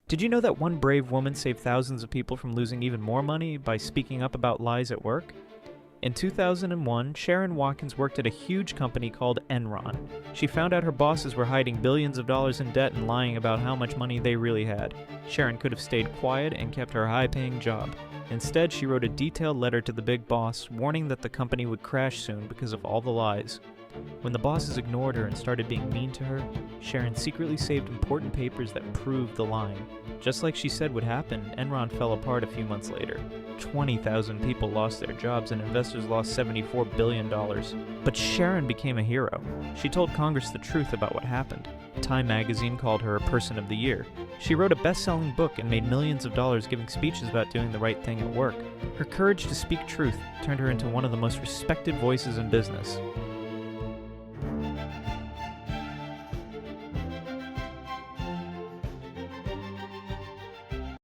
Did you know that one brave woman saved thousands of people from losing even more money by speaking up about lies at work? In 2001, Sharon Watkins worked at a huge company called Enron. She found out her bosses were hiding billions of dollars in debt and lying about how much money they really had. Sharon could have stayed quiet and kept her high-paying job. Instead, she wrote a detailed letter to the big boss, warning that the company would crash soon because of all the lies. When the bosses ignored her and started being mean to her, Sharon secretly saved important papers that proved the lying. Just like she said would happen, Enron fell apart a few months later. 20,000 people lost their jobs and investors lost $74 billion. But Sharon became a hero. She told Congress the truth about what happened. Time magazine called her a Person of the Year. She wrote a best-selling book and made millions of dollars giving speeches about doing the right thing at work. Her courage to speak truth turned her into one of the most respected voices in business.